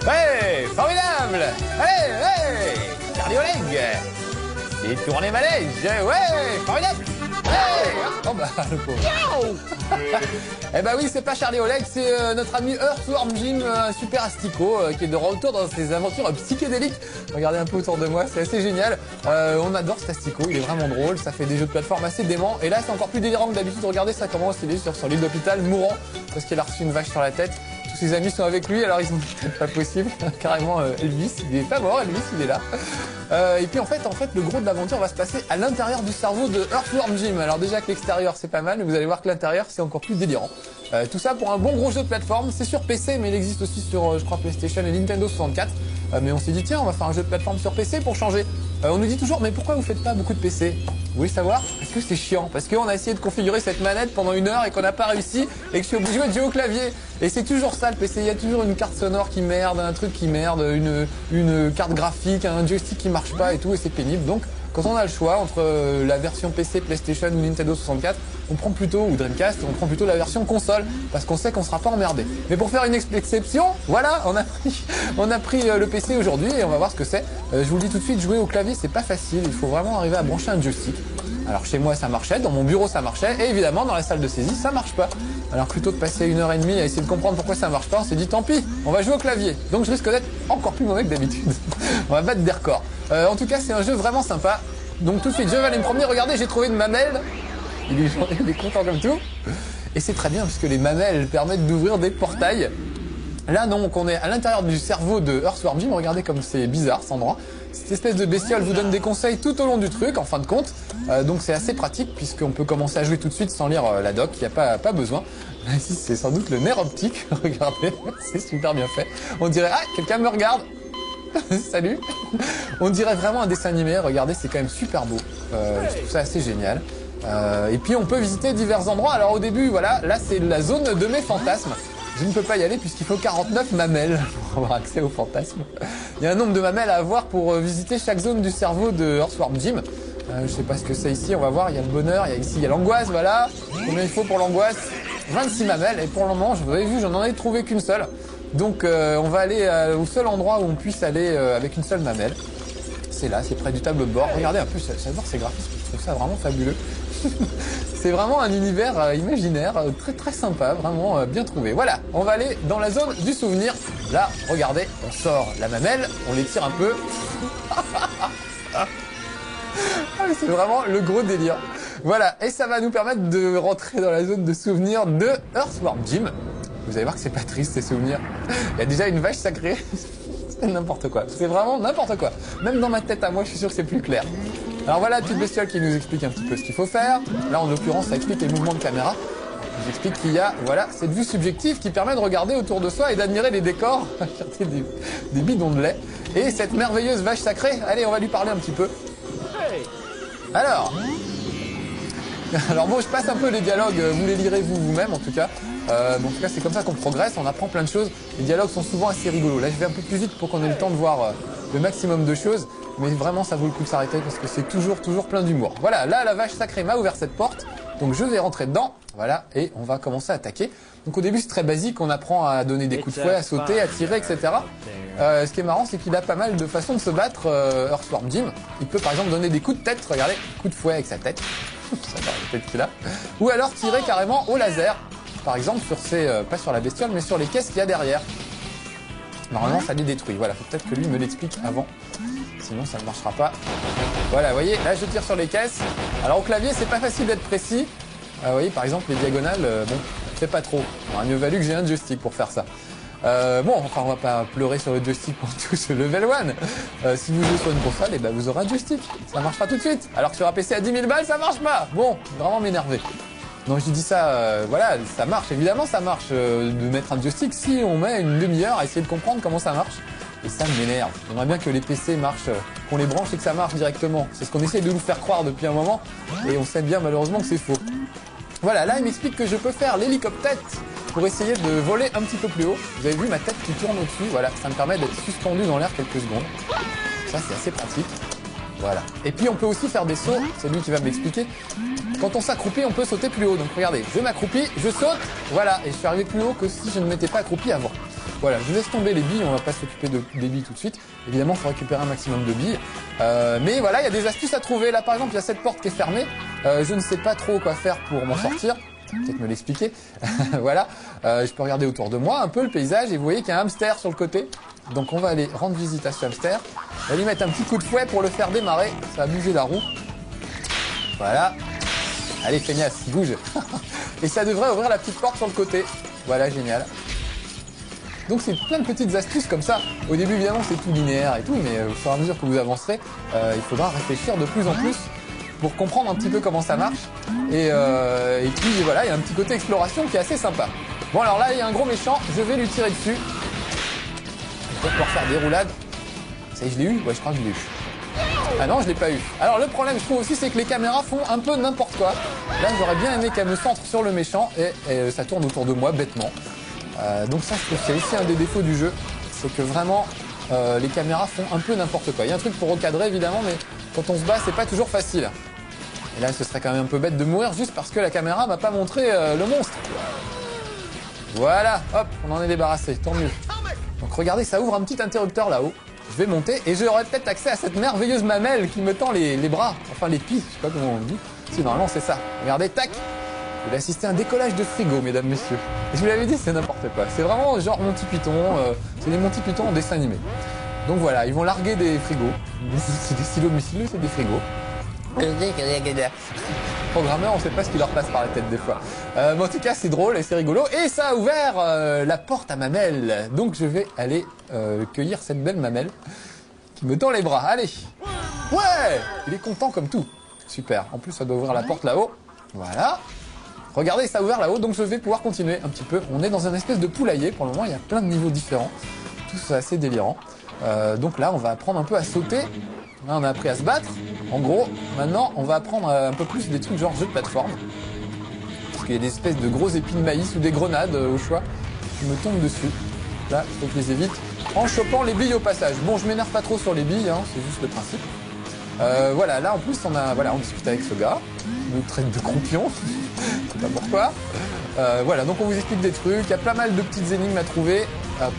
Ouais, formidable. Allez, ouais, Charlie Oleg. Et tourner manège, ouais, formidable. Hey, oh bah le pauvre. Eh bah oui, c'est pas Charlie Oleg, c'est notre ami Earthworm Jim, super asticot, qui est de retour dans ses aventures psychédéliques. Regardez un peu autour de moi, c'est assez génial. On adore cet asticot, il est vraiment drôle, ça fait des jeux de plateforme assez déments. Et là, c'est encore plus délirant que d'habitude. Regardez ça, comment il est sur l'île d'hôpital, mourant, parce qu'il a reçu une vache sur la tête. Tous ses amis sont avec lui, alors ils ont peut-être pas possible. Carrément, Elvis, il est pas mort, Elvis, il est là. Et puis en fait, le gros de l'aventure va se passer à l'intérieur du cerveau de Earthworm Jim. Alors déjà que l'extérieur c'est pas mal, mais vous allez voir que l'intérieur c'est encore plus délirant. Tout ça pour un bon gros jeu de plateforme. C'est sur PC, mais il existe aussi sur, je crois, PlayStation et Nintendo 64. Mais on s'est dit tiens, on va faire un jeu de plateforme sur PC pour changer. On nous dit toujours, mais pourquoi vous faites pas beaucoup de PC? Vous voulez savoir? Parce que c'est chiant. Parce qu'on a essayé de configurer cette manette pendant 1 heure et qu'on n'a pas réussi et que je suis obligé de jouer au clavier. Et c'est toujours ça le PC. Il y a toujours une carte sonore qui merde, un truc qui merde, une carte graphique, un joystick qui marche pas et tout, et c'est pénible. Donc, quand on a le choix entre la version PC, PlayStation ou Nintendo 64, on prend plutôt, ou Dreamcast, on prend plutôt la version console, parce qu'on sait qu'on sera pas emmerdé. Mais pour faire une exception, voilà, on a pris le PC aujourd'hui et on va voir ce que c'est. Je vous le dis tout de suite, jouer au clavier, c'est pas facile, il faut vraiment arriver à brancher un joystick. Alors chez moi ça marchait, dans mon bureau ça marchait, et évidemment dans la salle de saisie ça marche pas. Alors plutôt que passer 1h30 à essayer de comprendre pourquoi ça marche pas, on s'est dit tant pis, on va jouer au clavier. Donc je risque d'être encore plus mauvais que d'habitude. On va battre des records. En tout cas c'est un jeu vraiment sympa. Donc tout de suite je vais aller me promener, regardez j'ai trouvé une mamelle. Il est content comme tout. Et c'est très bien puisque les mamelles permettent d'ouvrir des portails. Là donc on est à l'intérieur du cerveau de Earthworm Jim, regardez comme c'est bizarre cet endroit. Cette espèce de bestiole vous donne des conseils tout au long du truc en fin de compte. Donc c'est assez pratique puisqu'on peut commencer à jouer tout de suite sans lire la doc, il n'y a pas besoin. Là ici c'est sans doute le nerf optique, regardez, c'est super bien fait. On dirait, ah quelqu'un me regarde. Salut. On dirait vraiment un dessin animé, regardez c'est quand même super beau. Je trouve ça assez génial. Et puis on peut visiter divers endroits. Alors au début voilà, là c'est la zone de mes fantasmes. Je ne peux pas y aller puisqu'il faut 49 mamelles pour avoir accès aux fantasmes. Il y a un nombre de mamelles à avoir pour visiter chaque zone du cerveau de Earthworm Jim. Je sais pas ce que c'est ici, on va voir, il y a le bonheur, il y a l'angoisse, voilà. Combien il faut pour l'angoisse? 26 mamelles, et pour le moment, vous avez vu, j'en ai trouvé qu'une seule. Donc on va aller au seul endroit où on puisse aller avec une seule mamelle. C'est là, c'est près du tableau de bord. Regardez un peu, j'adore ces graphismes, je trouve ça vraiment fabuleux. C'est vraiment un univers imaginaire très très sympa, vraiment bien trouvé. Voilà, on va aller dans la zone du souvenir. Là, regardez, on sort la mamelle, on l'étire un peu. C'est vraiment le gros délire. Voilà, et ça va nous permettre de rentrer dans la zone de souvenir de Earthworm Jim. Vous allez voir que c'est pas triste ces souvenirs. Il y a déjà une vache sacrée. C'est n'importe quoi. C'est vraiment n'importe quoi. Même dans ma tête à moi, je suis sûr que c'est plus clair. Alors voilà, petite bestiole qui nous explique un petit peu ce qu'il faut faire. Là, en l'occurrence, ça explique les mouvements de caméra. Ça nous explique qu'il y a, voilà, cette vue subjective qui permet de regarder autour de soi et d'admirer les décors, des bidons de lait. Et cette merveilleuse vache sacrée, allez, on va lui parler un petit peu. Alors bon, je passe un peu les dialogues, vous les lirez vous-même en tout cas. En tout cas, c'est comme ça qu'on progresse, on apprend plein de choses. Les dialogues sont souvent assez rigolos. Là, je vais un peu plus vite pour qu'on ait le temps de voir le maximum de choses. Mais vraiment, ça vaut le coup de s'arrêter parce que c'est toujours plein d'humour. Voilà, là, la vache sacrée m'a ouvert cette porte. Donc, je vais rentrer dedans. Voilà, et on va commencer à attaquer. Donc, au début, c'est très basique. On apprend à donner des coups de fouet, à sauter, à tirer, etc. Ce qui est marrant, c'est qu'il a pas mal de façons de se battre, Earthworm Jim. Il peut, par exemple, donner des coups de tête. Regardez, coup de fouet avec sa tête. Ça va, la tête qu'il a. Ou alors tirer carrément au laser. Par exemple, sur pas sur la bestiole, mais sur les caisses qu'il y a derrière. Normalement, ça les détruit. Voilà, faut peut-être que lui me l'explique avant. Sinon, ça ne marchera pas. Voilà, vous voyez, là, je tire sur les caisses. Alors, au clavier, c'est pas facile d'être précis. Vous voyez, par exemple, les diagonales, bon, je fais pas trop. Il aurait mieux valu que j'ai un joystick pour faire ça. Bon, enfin, on va pas pleurer sur le joystick pour tout ce level 1. Si vous jouez sur une console, eh ben, vous aurez un joystick. Ça marchera tout de suite. Alors que sur un PC à 10 000 balles, ça marche pas. Bon, vraiment m'énerver. Non, je dis ça, voilà, ça marche. Évidemment, ça marche de mettre un joystick si on met une demi-heure à essayer de comprendre comment ça marche. Et ça m'énerve. J'aimerais bien que les PC marchent, qu'on les branche et que ça marche directement. C'est ce qu'on essaie de nous faire croire depuis un moment. Et on sait bien malheureusement que c'est faux. Voilà, là, il m'explique que je peux faire l'hélicoptère pour essayer de voler un petit peu plus haut. Vous avez vu ma tête qui tourne au-dessus. Voilà, ça me permet d'être suspendu dans l'air quelques secondes. Ça, c'est assez pratique. Voilà. Et puis, on peut aussi faire des sauts. C'est lui qui va me l'expliquer. Quand on s'accroupit, on peut sauter plus haut. Donc, regardez, je m'accroupis, je saute. Voilà. Et je suis arrivé plus haut que si je ne m'étais pas accroupi avant. Voilà, je laisse tomber les billes, on va pas s'occuper des billes tout de suite. Évidemment, il faut récupérer un maximum de billes. Mais voilà, il y a des astuces à trouver. Là, par exemple, il y a cette porte qui est fermée. Je ne sais pas trop quoi faire pour m'en sortir. Peut-être me l'expliquer. Voilà, je peux regarder autour de moi un peu le paysage et vous voyez qu'il y a un hamster sur le côté. Donc on va aller rendre visite à ce hamster. On va lui mettre un petit coup de fouet pour le faire démarrer. Ça va bouger la roue. Voilà. Allez, feignasse, bouge. Et ça devrait ouvrir la petite porte sur le côté. Voilà, génial. Donc c'est plein de petites astuces comme ça. Au début, évidemment, c'est tout linéaire et tout, mais au fur et à mesure que vous avancerez, il faudra réfléchir de plus en plus pour comprendre un petit peu comment ça marche. Et puis voilà, il y a un petit côté exploration qui est assez sympa. Bon, alors là, il y a un gros méchant. Je vais lui tirer dessus. Je vais pouvoir faire des roulades. Ça y est, je l'ai eu? Ouais, je crois que je l'ai eu. Ah non, je l'ai pas eu. Alors le problème, je trouve aussi, c'est que les caméras font un peu n'importe quoi. Là, j'aurais bien aimé qu'elles me centrent sur le méchant et ça tourne autour de moi bêtement. Donc ça, je trouve que c'est aussi un des défauts du jeu, c'est que vraiment les caméras font un peu n'importe quoi. Il y a un truc pour recadrer évidemment, mais quand on se bat, c'est pas toujours facile. Et là, ce serait quand même un peu bête de mourir juste parce que la caméra m'a pas montré le monstre. Voilà, hop, on en est débarrassé, tant mieux. Donc regardez, ça ouvre un petit interrupteur là-haut. Je vais monter et j'aurai peut-être accès à cette merveilleuse mamelle qui me tend les bras, enfin les pieds, je sais pas comment on dit. Si, normalement c'est ça. Regardez, tac. Je vais assister à un décollage de frigo, mesdames, messieurs. Et je vous l'avais dit, c'est n'importe quoi. C'est vraiment genre Monty Python, c'est des Monty Python en dessin animé. Donc voilà, ils vont larguer des frigos. C'est des silos missile, c'est des frigos. Programmeurs, on sait pas ce qui leur passe par la tête des fois. Mais en tout cas, c'est drôle et c'est rigolo. Et ça a ouvert la porte à mamelle. Donc je vais aller cueillir cette belle mamelle qui me tend les bras. Allez. Ouais. Il est content comme tout. Super. En plus, ça doit ouvrir la porte là-haut. Voilà. Regardez, ça a ouvert là-haut. Donc je vais pouvoir continuer un petit peu. On est dans un espèce de poulailler. Pour le moment, il y a plein de niveaux différents. Tout c'est assez délirant. Donc là, on va apprendre un peu à sauter. Là, on a appris à se battre. En gros, maintenant, on va apprendre un peu plus des trucs genre jeu de plateforme. Parce qu'il y a des espèces de gros épis de maïs ou des grenades au choix qui me tombent dessus. Là, il faut que je les évite en chopant les billes au passage. Bon, je m'énerve pas trop sur les billes, hein, c'est juste le principe. Voilà, là en plus, on discute avec ce gars. Il nous traite de croupion. Je sais pas pourquoi. Voilà, donc on vous explique des trucs. Il y a pas mal de petites énigmes à trouver.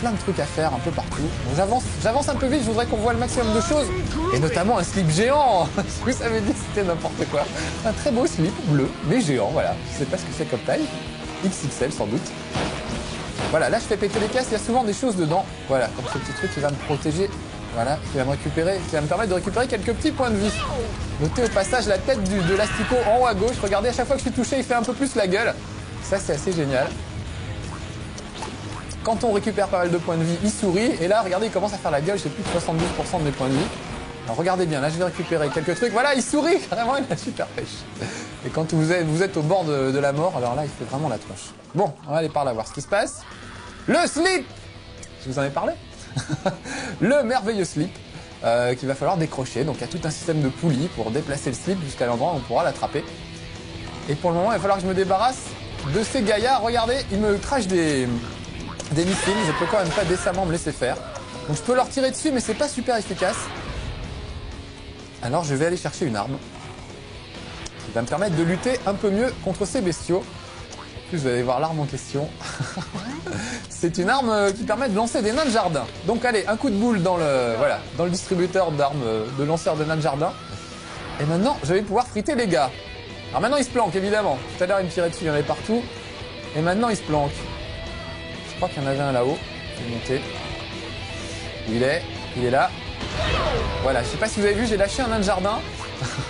Plein de trucs à faire un peu partout. Donc j'avance un peu vite, je voudrais qu'on voit le maximum de choses. Et notamment un slip géant. Vous savez dit que c'était n'importe quoi. Un très beau slip bleu, mais géant, voilà. Je sais pas ce que c'est comme taille. XXL sans doute. Voilà, là je fais péter les caisses, il y a souvent des choses dedans. Voilà, comme ce petit truc qui va me protéger. Voilà, qui va me permettre de récupérer quelques petits points de vie. Notez au passage la tête de l'asticot en haut à gauche. Regardez, à chaque fois que je suis touché, il fait un peu plus la gueule. Ça, c'est assez génial. Quand on récupère pas mal de points de vie, il sourit. Et là, regardez, il commence à faire la gueule. J'ai plus de 72% de mes points de vie. Alors regardez bien, là je vais récupérer quelques trucs. Voilà, il sourit. Vraiment, il a super pêche. Et quand vous êtes au bord de la mort, alors là, il fait vraiment la tronche. Bon, on va aller par là voir ce qui se passe. Le slip. Je vous en ai parlé. Le merveilleux slip qu'il va falloir décrocher. Donc il y a tout un système de poulies pour déplacer le slip jusqu'à l'endroit où on pourra l'attraper. Et pour le moment, il va falloir que je me débarrasse de ces gaillards. Regardez, ils me crachent des missiles. Je peux quand même pas décemment me laisser faire. Donc je peux leur tirer dessus, mais c'est pas super efficace. Alors je vais aller chercher une arme qui va me permettre de lutter un peu mieux contre ces bestiaux. En plus, vous allez voir l'arme en question. C'est une arme qui permet de lancer des nains de jardin. Donc allez, un coup de boule dans le distributeur d'armes de lanceurs de nains de jardin. Et maintenant, je vais pouvoir friter les gars. Alors maintenant, ils se planquent, évidemment. Tout à l'heure, ils me tiraient dessus, il y en avait partout. Et maintenant, ils se planquent. Je crois qu'il y en avait un là-haut. Je vais monter. Où il est? Il est là. Voilà, je sais pas si vous avez vu, j'ai lâché un nain de jardin.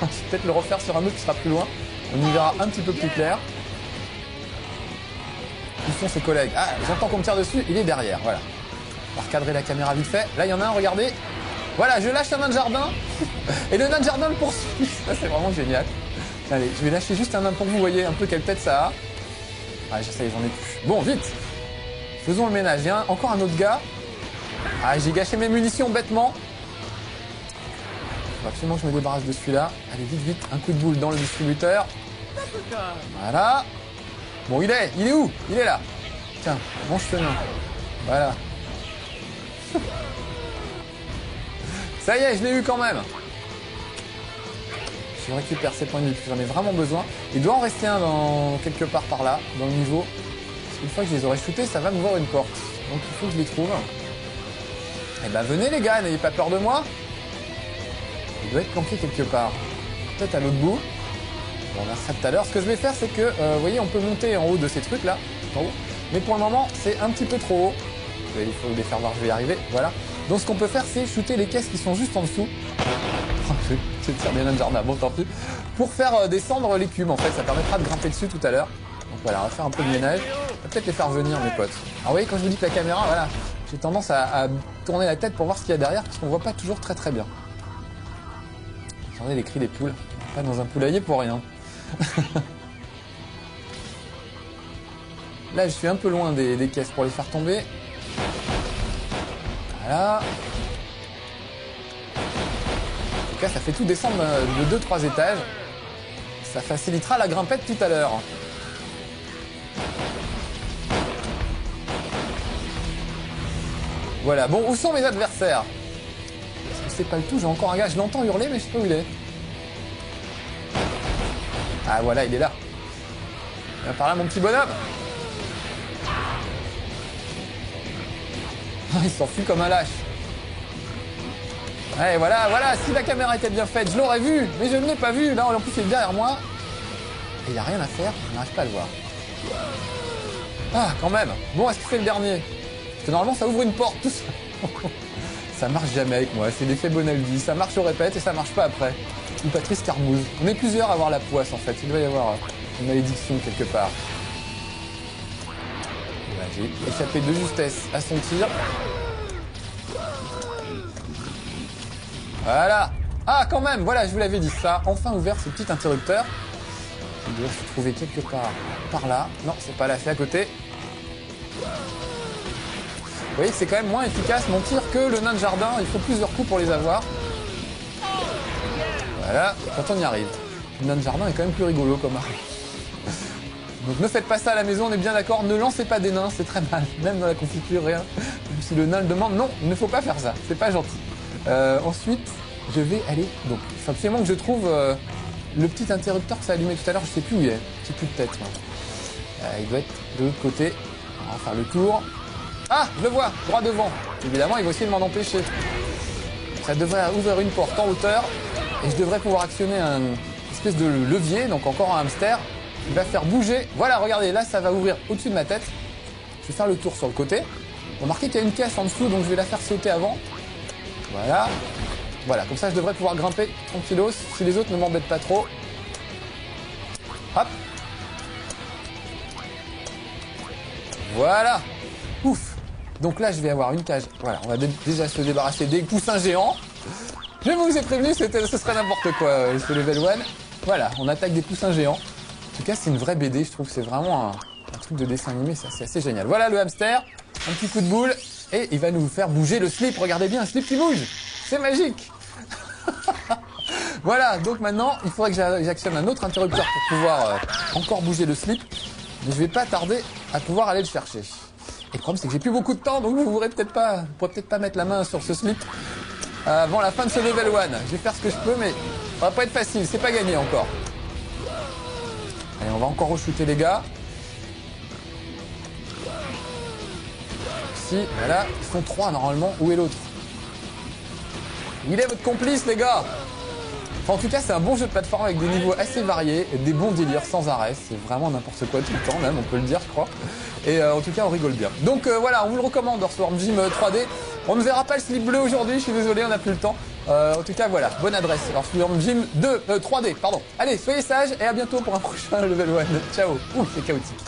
Je vais peut-être le refaire sur un autre qui sera plus loin. On y verra un petit peu plus clair. Où sont ses collègues? Ah, j'entends qu'on me tire dessus, il est derrière, voilà. On va recadrer la caméra vite fait. Là, il y en a un, regardez. Voilà, je lâche un nain de jardin. Et le nain de jardin le poursuit. Ça, c'est vraiment génial. Allez, je vais lâcher juste un nain pour que vous voyez un peu quelle tête ça a. Ah, j'essaye, j'en ai plus. Bon, vite. Faisons le ménage. Il y a encore un autre gars. Ah, j'ai gâché mes munitions bêtement. Il faut absolument que je me débarrasse de celui-là. Allez, vite, vite. Un coup de boule dans le distributeur. Voilà. Bon, il est où? Il est là. Tiens, mange ce nain. Voilà. Ça y est, je l'ai eu quand même. Je récupère ces points de vie, parce que j'en ai vraiment besoin. Il doit en rester un quelque part par là, dans le niveau. Parce qu'une fois que je les aurai shootés, ça va m'ouvrir une porte. Donc il faut que je les trouve. Eh ben venez les gars, n'ayez pas peur de moi. Il doit être planqué quelque part. Peut-être à l'autre bout. On verra ça tout à l'heure. Ce que je vais faire, c'est que, vous voyez, on peut monter en haut de ces trucs là. En haut. Mais pour le moment, c'est un petit peu trop haut. Il faut les faire voir, je vais y arriver. Voilà. Donc ce qu'on peut faire, c'est shooter les caisses qui sont juste en dessous. Je tire bien un jardin, bon tant pis. Pour faire descendre l'écume, en fait, ça permettra de grimper dessus tout à l'heure. Donc voilà, on va faire un peu de ménage. On va peut-être les faire venir, mes potes. Alors vous voyez, quand je vous dis que la caméra, voilà, j'ai tendance à tourner la tête pour voir ce qu'il y a derrière, parce qu'on voit pas toujours très très bien. Attendez les cris des poules. Pas dans un poulailler pour rien. Là, je suis un peu loin des caisses pour les faire tomber. Voilà. En tout cas, ça fait tout descendre de 2-3 étages. Ça facilitera la grimpette tout à l'heure. Voilà. Bon, où sont mes adversaires? Est-ce que c'est pas le tout? J'ai encore un gars. Je l'entends hurler, mais je sais pas où il est. Ah, voilà, il est là. Viens par là, mon petit bonhomme. Il s'enfuit comme un lâche. Ouais, voilà, voilà, si la caméra était bien faite, je l'aurais vu, mais je ne l'ai pas vu. Là, en plus, il est derrière moi. Et il n'y a rien à faire, je n'arrive pas à le voir. Ah, quand même. Bon, est-ce que c'est le dernier? Parce que normalement, ça ouvre une porte, tout ça. Ça marche jamais avec moi, c'est l'effet Bonaldi. Ça marche au répète et ça marche pas après. Ou Patrice Carmouze. On est plusieurs à avoir la poisse, en fait. Il doit y avoir une malédiction quelque part. J'ai échappé de justesse à son tir. Voilà. Ah, quand même, voilà, je vous l'avais dit ça. Enfin ouvert ce petit interrupteur. Il doit se trouver quelque part par là. Non, c'est pas là, c'est à côté. Vous voyez que c'est quand même moins efficace mon tir que le nain de jardin. Il faut plusieurs coups pour les avoir. Voilà, quand on y arrive. Le nain de jardin est quand même plus rigolo comme arme. Donc ne faites pas ça à la maison, on est bien d'accord. Ne lancez pas des nains, c'est très mal. Même dans la confiture, rien. Même si le nain le demande, non, il ne faut pas faire ça. C'est pas gentil. Ensuite, je vais aller... Donc, il faut absolument que je trouve le petit interrupteur que ça a allumé tout à l'heure. Je sais plus où il est. J'ai plus de tête, moi. Il doit être de l'autre côté. On va faire le tour. Ah, je le vois, droit devant. Évidemment, il va essayer de m'en empêcher. Ça devrait ouvrir une porte en hauteur. Et je devrais pouvoir actionner un espèce de levier, donc encore un hamster. Il va faire bouger. Voilà, regardez, là, ça va ouvrir au-dessus de ma tête. Je vais faire le tour sur le côté. Remarquez qu'il y a une caisse en dessous, donc je vais la faire sauter avant. Voilà. Voilà, comme ça, je devrais pouvoir grimper tranquillos, si les autres ne m'embêtent pas trop. Hop. Voilà. Ouf. Donc là, je vais avoir une cage. Voilà, on va déjà se débarrasser des poussins géants. Je vous ai prévenu, ce serait n'importe quoi, ce level 1. Voilà, on attaque des poussins géants. En tout cas, c'est une vraie BD, je trouve que c'est vraiment un truc de dessin animé, c'est assez génial. Voilà le hamster, un petit coup de boule, et il va nous faire bouger le slip. Regardez bien, un slip qui bouge, c'est magique. Voilà, donc maintenant, il faudrait que j'actionne un autre interrupteur pour pouvoir encore bouger le slip, mais je vais pas tarder à pouvoir aller le chercher. Et le problème, c'est que j'ai plus beaucoup de temps, donc vous pourrez peut-être pas mettre la main sur ce slip avant la fin de ce level 1. Je vais faire ce que je peux, mais ça va pas être facile, c'est pas gagné encore. Allez, on va encore re-shooter les gars. Ici, voilà, ils sont 3 normalement. Où est l'autre? Il est votre complice les gars? Enfin, en tout cas, c'est un bon jeu de plateforme avec des niveaux assez variés, et des bons délires sans arrêt. C'est vraiment n'importe quoi tout le temps même, on peut le dire je crois. Et en tout cas, on rigole bien. Donc voilà, on vous le recommande, Earthworm Jim 3D. On ne verra pas le slip bleu aujourd'hui, je suis désolé, on n'a plus le temps. En tout cas, voilà, bonne adresse. Earthworm Jim 3D, pardon. Allez, soyez sages et à bientôt pour un prochain level 1. Ciao. Ouh, c'est chaotique.